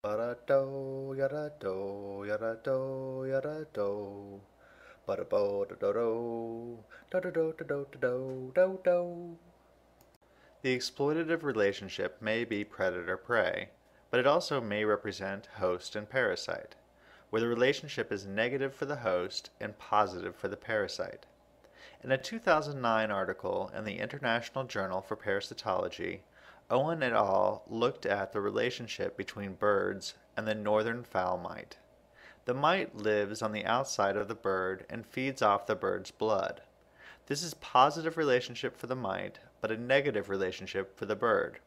Yada do, yada do, yada do, yada do. Bada bo do do do do do do do do do do. The exploitative relationship may be predator-prey, but it also may represent host and parasite, where the relationship is negative for the host and positive for the parasite. In a 2009 article in the International Journal for Parasitology, Owen et al. Looked at the relationship between birds and the northern fowl mite. The mite lives on the outside of the bird and feeds off the bird's blood. This is a positive relationship for the mite, but a negative relationship for the bird.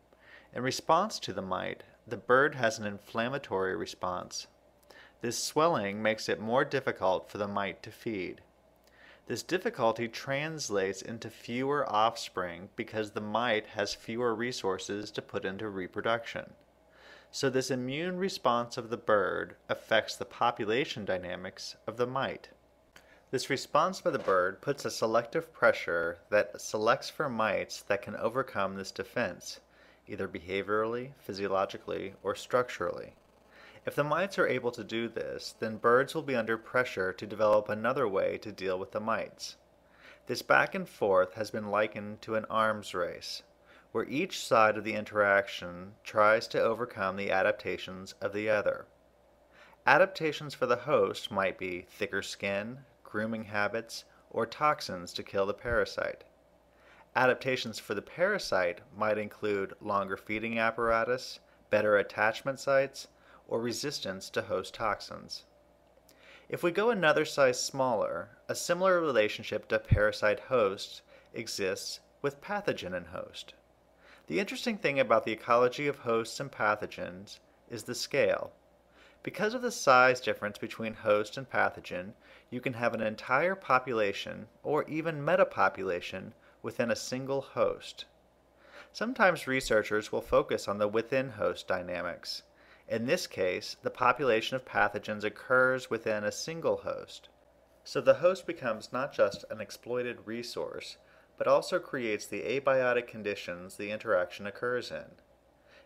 In response to the mite, the bird has an inflammatory response. This swelling makes it more difficult for the mite to feed. This difficulty translates into fewer offspring because the mite has fewer resources to put into reproduction. So this immune response of the bird affects the population dynamics of the mite. This response by the bird puts a selective pressure that selects for mites that can overcome this defense, either behaviorally, physiologically, or structurally. If the mites are able to do this, then birds will be under pressure to develop another way to deal with the mites. This back and forth has been likened to an arms race, where each side of the interaction tries to overcome the adaptations of the other. Adaptations for the host might be thicker skin, grooming habits, or toxins to kill the parasite. Adaptations for the parasite might include longer feeding apparatus, better attachment sites, or resistance to host toxins. If we go another size smaller, a similar relationship to parasite-host exists with pathogen and host. The interesting thing about the ecology of hosts and pathogens is the scale. Because of the size difference between host and pathogen, you can have an entire population, or even metapopulation, within a single host. Sometimes researchers will focus on the within-host dynamics. In this case, the population of pathogens occurs within a single host. So the host becomes not just an exploited resource, but also creates the abiotic conditions the interaction occurs in.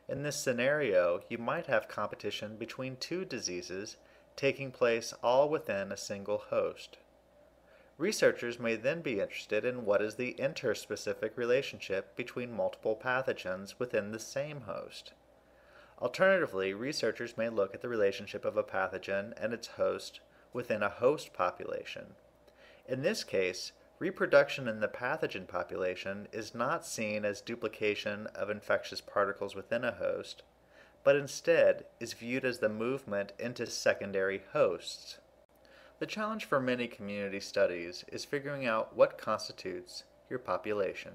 In this scenario, you might have competition between two diseases taking place all within a single host. Researchers may then be interested in what is the interspecific relationship between multiple pathogens within the same host. Alternatively, researchers may look at the relationship of a pathogen and its host within a host population. In this case, reproduction in the pathogen population is not seen as duplication of infectious particles within a host, but instead is viewed as the movement into secondary hosts. The challenge for many community studies is figuring out what constitutes your population.